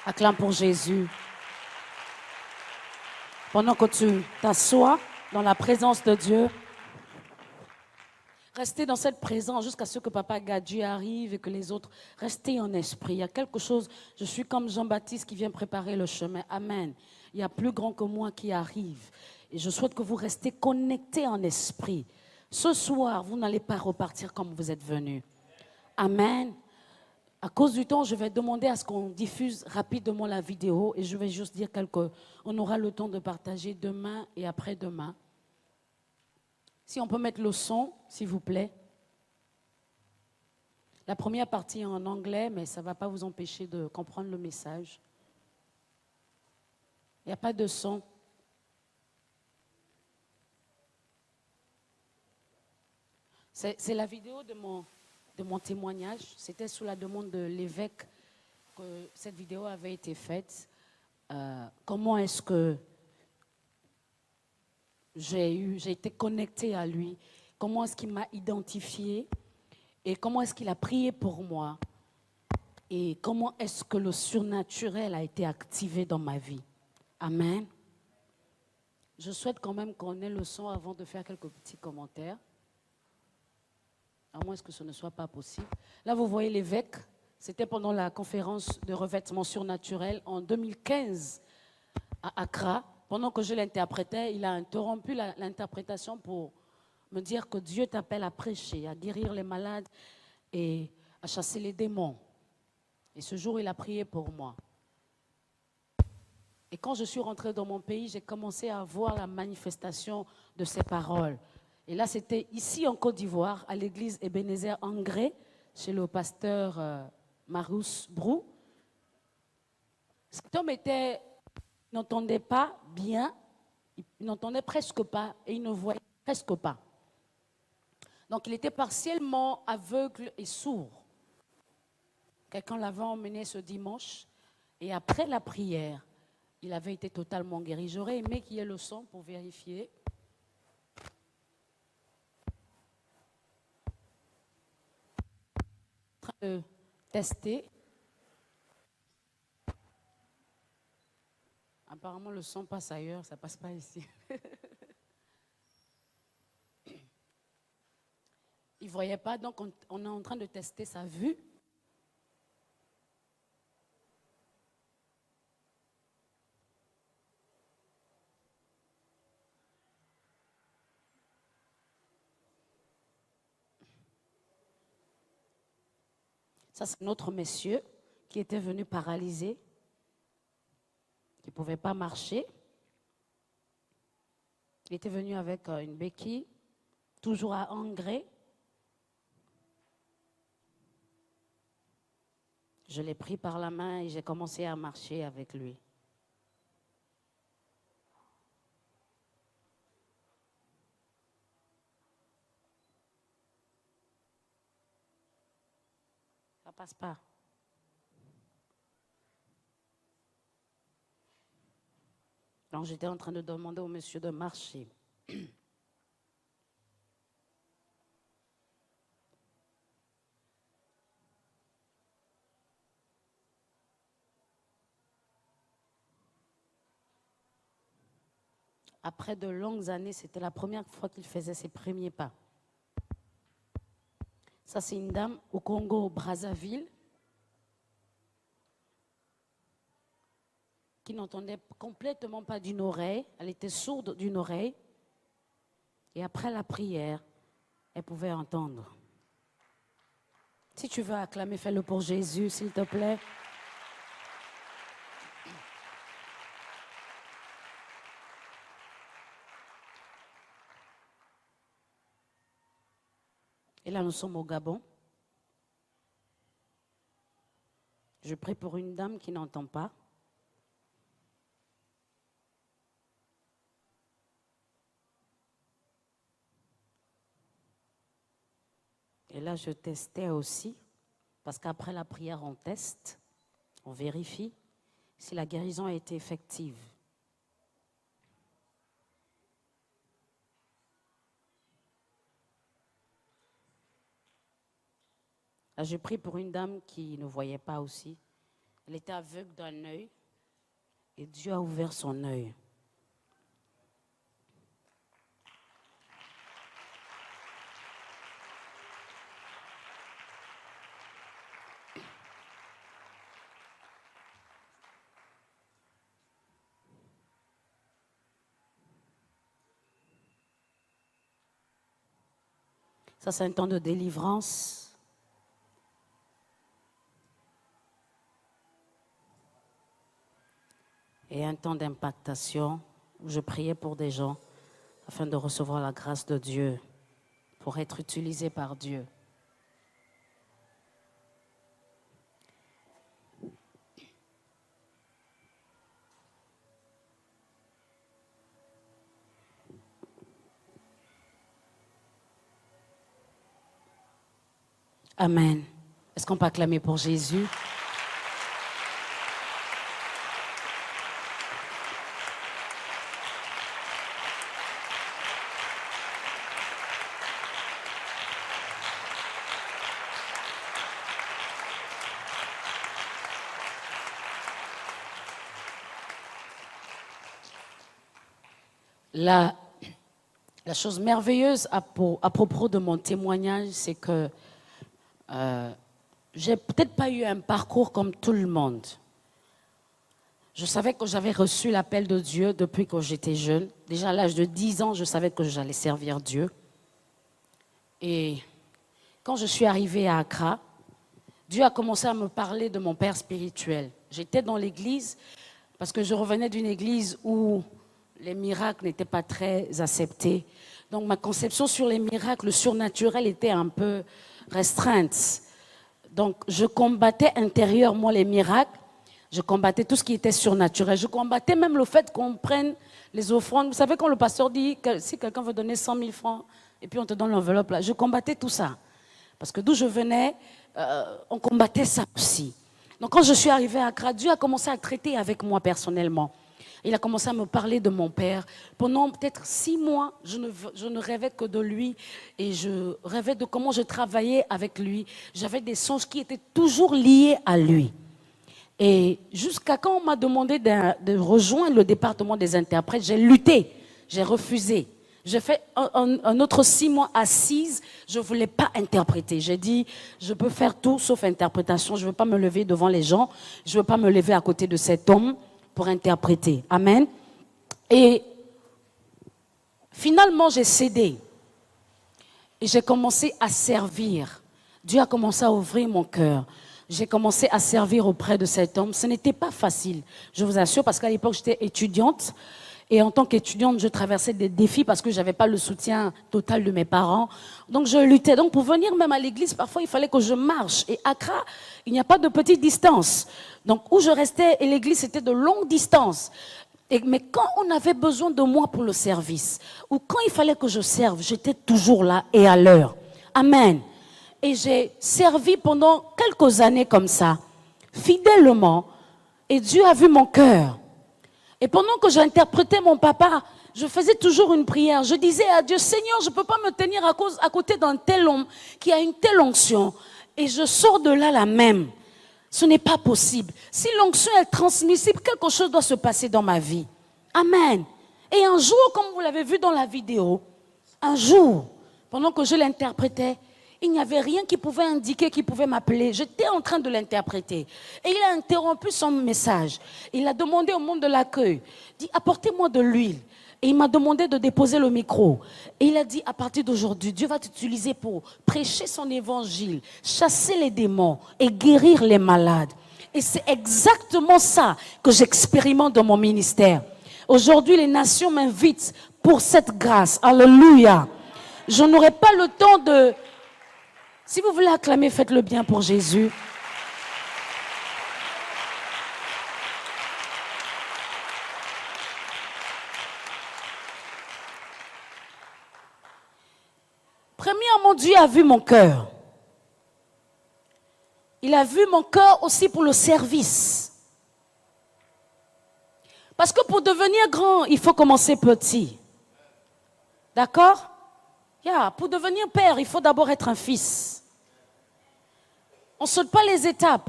Acclame pour Jésus. Pendant que tu t'assois dans la présence de Dieu, restez dans cette présence jusqu'à ce que Papa Gadji arrive et que les autres, restez en esprit. Il y a quelque chose, je suis comme Jean-Baptiste qui vient préparer le chemin. Amen. Il y a plus grand que moi qui arrive. Et je souhaite que vous restez connectés en esprit. Ce soir, vous n'allez pas repartir comme vous êtes venus. Amen. À cause du temps, je vais demander à ce qu'on diffuse rapidement la vidéo et je vais juste dire on aura le temps de partager demain et après-demain. Si on peut mettre le son, s'il vous plaît. La première partie est en anglais, mais ça ne va pas vous empêcher de comprendre le message. Il n'y a pas de son. C'est la vidéo de mon témoignage. C'était sous la demande de l'évêque que cette vidéo avait été faite. Comment est-ce que j'ai été connectée à lui? Comment est-ce qu'il m'a identifiée? Et comment est-ce qu'il a prié pour moi? Et comment est-ce que le surnaturel a été activé dans ma vie? Amen. Je souhaite quand même qu'on ait le son avant de faire quelques petits commentaires. À moins que ce ne soit pas possible. Là, vous voyez l'évêque. C'était pendant la conférence de revêtement surnaturel en 2015 à Accra. Pendant que je l'interprétais, il a interrompu l'interprétation pour me dire que Dieu t'appelle à prêcher, à guérir les malades et à chasser les démons. Et ce jour, il a prié pour moi. Et quand je suis rentrée dans mon pays, j'ai commencé à voir la manifestation de ces paroles. Et là, c'était ici en Côte d'Ivoire, à l'église Ebenezer Angré, chez le pasteur Marus Brou. Cet homme n'entendait pas bien, il n'entendait presque pas et il ne voyait presque pas. Donc, il était partiellement aveugle et sourd. Quelqu'un l'avait emmené ce dimanche et après la prière, il avait été totalement guéri. J'aurais aimé qu'il y ait le son pour vérifier. En train de tester. Apparemment, le son passe ailleurs, ça ne passe pas ici. Il ne voyait pas, donc on est en train de tester sa vue. Ça, c'est notre monsieur qui était venu paralysé, qui ne pouvait pas marcher. Il était venu avec une béquille, toujours à Angré. Je l'ai pris par la main et j'ai commencé à marcher avec lui. Ça passe pas. Donc j'étais en train de demander au monsieur de marcher. Après de longues années, c'était la première fois qu'il faisait ses premiers pas. Ça, c'est une dame au Congo, au Brazzaville, qui n'entendait complètement pas d'une oreille. Elle était sourde d'une oreille. Et après la prière, elle pouvait entendre. Si tu veux acclamer, fais-le pour Jésus, s'il te plaît. Et là, nous sommes au Gabon. Je prie pour une dame qui n'entend pas. Et là, je testais aussi, parce qu'après la prière, on teste, on vérifie si la guérison a été effective. Là, j'ai prié pour une dame qui ne voyait pas aussi. Elle était aveugle d'un œil et Dieu a ouvert son œil. Ça, c'est un temps de délivrance. Et un temps d'impactation où je priais pour des gens afin de recevoir la grâce de Dieu pour être utilisés par Dieu. Amen. Est-ce qu'on peut acclamer pour Jésus? La chose merveilleuse à propos de mon témoignage, c'est que j'ai peut-être pas eu un parcours comme tout le monde. Je savais que j'avais reçu l'appel de Dieu depuis que j'étais jeune. Déjà à l'âge de 10 ans, je savais que j'allais servir Dieu. Et quand je suis arrivée à Accra, Dieu a commencé à me parler de mon père spirituel. J'étais dans l'église parce que je revenais d'une église où les miracles n'étaient pas très acceptés. Donc ma conception sur les miracles, le surnaturel était un peu restreinte. Donc je combattais intérieurement les miracles, je combattais tout ce qui était surnaturel. Je combattais même le fait qu'on prenne les offrandes. Vous savez quand le pasteur dit que si quelqu'un veut donner 100 000 francs et puis on te donne l'enveloppe là, je combattais tout ça. Parce que d'où je venais, on combattait ça aussi. Donc quand je suis arrivée à Accra, Dieu a commencé à traiter avec moi personnellement. Il a commencé à me parler de mon père. Pendant peut-être 6 mois, je ne rêvais que de lui et je rêvais de comment je travaillais avec lui. J'avais des songes qui étaient toujours liés à lui. Et jusqu'à quand on m'a demandé de rejoindre le département des interprètes, j'ai lutté, j'ai refusé. J'ai fait un autre 6 mois assise, je ne voulais pas interpréter. J'ai dit, je peux faire tout sauf interprétation, je ne veux pas me lever devant les gens, je ne veux pas me lever à côté de cet homme pour interpréter. Amen. Et finalement, j'ai cédé. Et j'ai commencé à servir. Dieu a commencé à ouvrir mon cœur. J'ai commencé à servir auprès de cet homme. Ce n'était pas facile, je vous assure, parce qu'à l'époque, j'étais étudiante. Et en tant qu'étudiante, je traversais des défis parce que je n'avais pas le soutien total de mes parents. Donc, je luttais. Donc, pour venir même à l'église, parfois, il fallait que je marche. Et Accra, il n'y a pas de petite distance. Donc, où je restais et l'église, c'était de longue distance. Mais quand on avait besoin de moi pour le service, ou quand il fallait que je serve, j'étais toujours là et à l'heure. Amen. Et j'ai servi pendant quelques années comme ça, fidèlement. Et Dieu a vu mon cœur. Et pendant que j'interprétais mon papa, je faisais toujours une prière. Je disais à Dieu, Seigneur, je ne peux pas me tenir à côté d'un tel homme qui a une telle onction. Et je sors de là la même. Ce n'est pas possible. Si l'onction est transmissible, quelque chose doit se passer dans ma vie. Amen. Et un jour, comme vous l'avez vu dans la vidéo, un jour, pendant que je l'interprétais, il n'y avait rien qui pouvait indiquer, qui pouvait m'appeler. J'étais en train de l'interpréter. Et il a interrompu son message. Il a demandé au monde de l'accueil, dit, apportez-moi de l'huile. Et il m'a demandé de déposer le micro. Et il a dit, à partir d'aujourd'hui, Dieu va t'utiliser pour prêcher son évangile, chasser les démons et guérir les malades. Et c'est exactement ça que j'expérimente dans mon ministère. Aujourd'hui, les nations m'invitent pour cette grâce. Alléluia. Je n'aurai pas le temps de... Si vous voulez acclamer, faites-le bien pour Jésus. Premièrement, Dieu a vu mon cœur. Il a vu mon cœur aussi pour le service. Parce que pour devenir grand, il faut commencer petit. D'accord? Pour devenir père, il faut d'abord être un fils. On ne saute pas les étapes.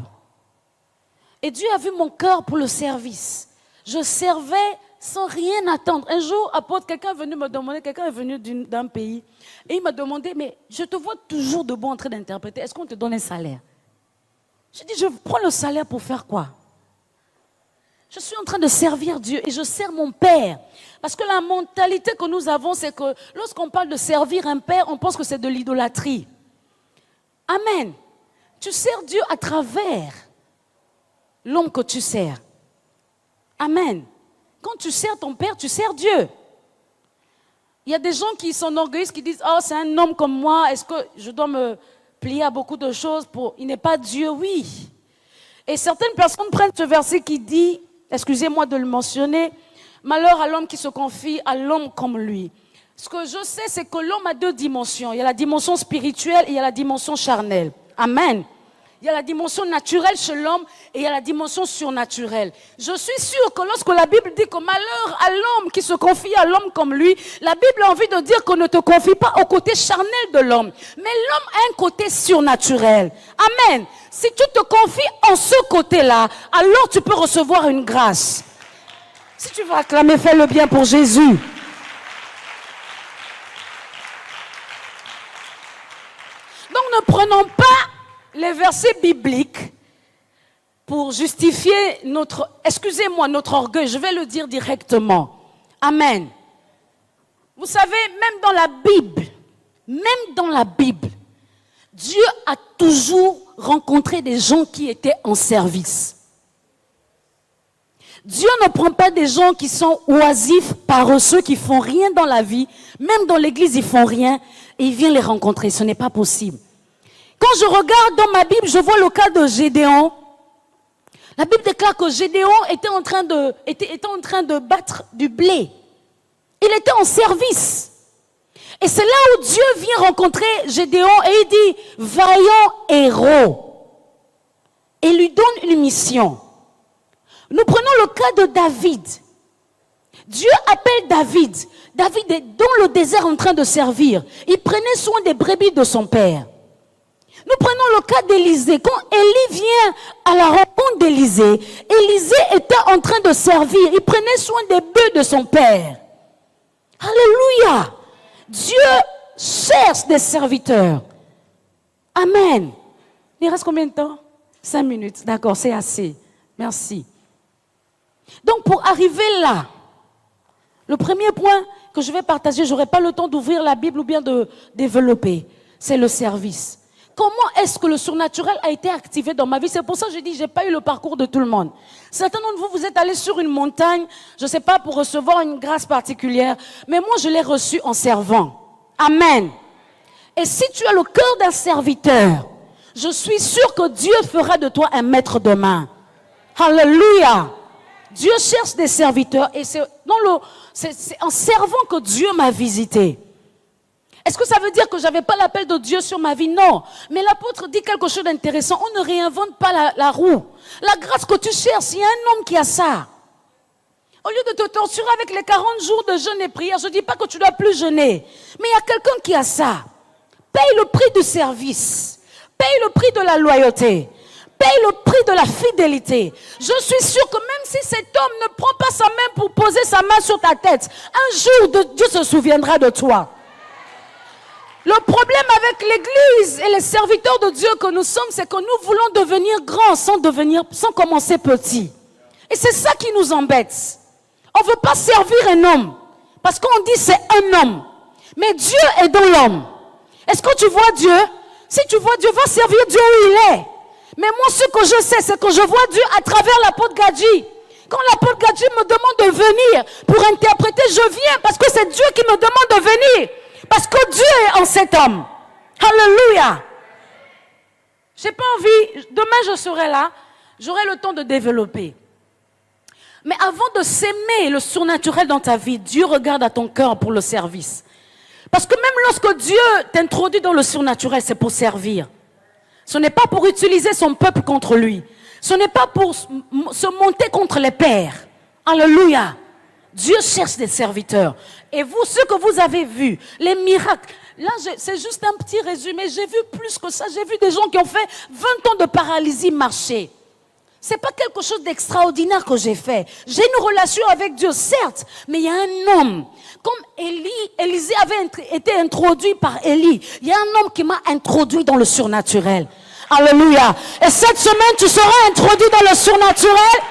Et Dieu a vu mon cœur pour le service. Je servais sans rien attendre. Un jour, apôtre, quelqu'un est venu me demander, quelqu'un est venu d'un pays, et il m'a demandé, mais je te vois toujours debout en train d'interpréter, est-ce qu'on te donne un salaire? J'ai dit, je prends le salaire pour faire quoi? Je suis en train de servir Dieu et je sers mon Père. Parce que la mentalité que nous avons, c'est que lorsqu'on parle de servir un Père, on pense que c'est de l'idolâtrie. Amen. Tu sers Dieu à travers l'homme que tu sers. Amen. Quand tu sers ton Père, tu sers Dieu. Il y a des gens qui s'enorgueillissent, qui disent, oh, c'est un homme comme moi, est-ce que je dois me plier à beaucoup de choses pour... Il n'est pas Dieu, oui. Et certaines personnes prennent ce verset qui dit, excusez-moi de le mentionner, malheur à l'homme qui se confie à l'homme comme lui. Ce que je sais, c'est que l'homme a deux dimensions. Il y a la dimension spirituelle et il y a la dimension charnelle. Amen. Il y a la dimension naturelle chez l'homme et il y a la dimension surnaturelle. Je suis sûre que lorsque la Bible dit que malheur à l'homme qui se confie à l'homme comme lui, la Bible a envie de dire qu'on ne te confie pas au côté charnel de l'homme. Mais l'homme a un côté surnaturel. Amen. Si tu te confies en ce côté-là, alors tu peux recevoir une grâce. Si tu veux acclamer, fais le bien pour Jésus. Donc ne prenons pas les versets bibliques pour justifier notre orgueil. Je vais le dire directement. Amen. Vous savez, même dans la Bible, Dieu a toujours rencontré des gens qui étaient en service. Dieu ne prend pas des gens qui sont oisifs, paresseux, qui font rien dans la vie. Même dans l'église, ils font rien. Et il vient les rencontrer. Ce n'est pas possible. Quand je regarde dans ma Bible, je vois le cas de Gédéon. La Bible déclare que Gédéon était en train de battre du blé. Il était en service. Et c'est là où Dieu vient rencontrer Gédéon et il dit, vaillant héros. Et lui donne une mission. Nous prenons le cas de David. Dieu appelle David. David est dans le désert en train de servir. Il prenait soin des brebis de son père. Nous prenons le cas d'Élisée. Quand Élie vient à la rencontre d'Élisée, Élisée était en train de servir. Il prenait soin des bœufs de son père. Alléluia. Dieu cherche des serviteurs. Amen. Il reste combien de temps? 5 minutes. D'accord, c'est assez. Merci. Donc pour arriver là, le premier point que je vais partager, je n'aurai pas le temps d'ouvrir la Bible ou bien de développer, c'est le service. Comment est-ce que le surnaturel a été activé dans ma vie? C'est pour ça que je dis, je n'ai pas eu le parcours de tout le monde. Certains d'entre vous, vous êtes allés sur une montagne, je ne sais pas, pour recevoir une grâce particulière, mais moi je l'ai reçue en servant. Amen. Et si tu as le cœur d'un serviteur, je suis sûre que Dieu fera de toi un maître de main. Alléluia. Dieu cherche des serviteurs et c'est en servant que Dieu m'a visité. Est-ce que ça veut dire que je n'avais pas l'appel de Dieu sur ma vie? Non. Mais l'apôtre dit quelque chose d'intéressant. On ne réinvente pas la roue. La grâce que tu cherches, il y a un homme qui a ça. Au lieu de te torturer avec les 40 jours de jeûne et prière, je ne dis pas que tu ne dois plus jeûner. Mais il y a quelqu'un qui a ça. Paye le prix du service. Paye le prix de la loyauté. Paye le prix de la fidélité. Je suis sûre que même si cet homme ne prend pas sa main pour poser sa main sur ta tête, un jour Dieu se souviendra de toi. Le problème avec l'église et les serviteurs de Dieu que nous sommes, c'est que nous voulons devenir grands sans commencer petit. Et c'est ça qui nous embête. On ne veut pas servir un homme. Parce qu'on dit c'est un homme. Mais Dieu est dans l'homme. Est-ce que tu vois Dieu? Si tu vois Dieu, va servir Dieu où il est. Mais moi, ce que je sais, c'est que je vois Dieu à travers l'apôtre Gadji. Quand l'apôtre Gadji me demande de venir pour interpréter, je viens parce que c'est Dieu qui me demande de venir. Parce que Dieu est en cet homme. Alléluia. J'ai pas envie, demain je serai là, j'aurai le temps de développer. Mais avant de s'aimer le surnaturel dans ta vie, Dieu regarde à ton cœur pour le service. Parce que même lorsque Dieu t'introduit dans le surnaturel, c'est pour servir. Ce n'est pas pour utiliser son peuple contre lui. Ce n'est pas pour se monter contre les pères. Alléluia. Dieu cherche des serviteurs. Et vous, ce que vous avez vu, les miracles, là, c'est juste un petit résumé. J'ai vu plus que ça. J'ai vu des gens qui ont fait 20 ans de paralysie marcher. Ce n'est pas quelque chose d'extraordinaire que j'ai fait. J'ai une relation avec Dieu, certes, mais il y a un homme. Comme Élisée avait été introduit par Élie, il y a un homme qui m'a introduit dans le surnaturel. Alléluia. Et cette semaine, tu seras introduit dans le surnaturel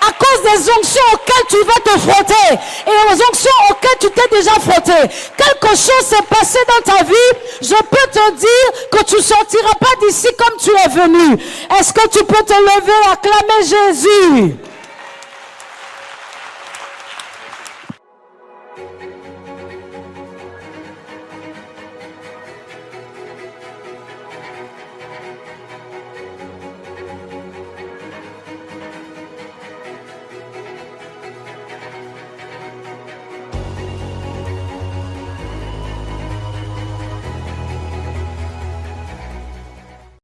à cause des onctions auxquelles tu vas te frotter et les onctions auxquelles tu t'es déjà frotté. Quelque chose s'est passé dans ta vie. Je peux te dire que tu ne sortiras pas d'ici comme tu es venu. Est-ce que tu peux te lever et acclamer Jésus?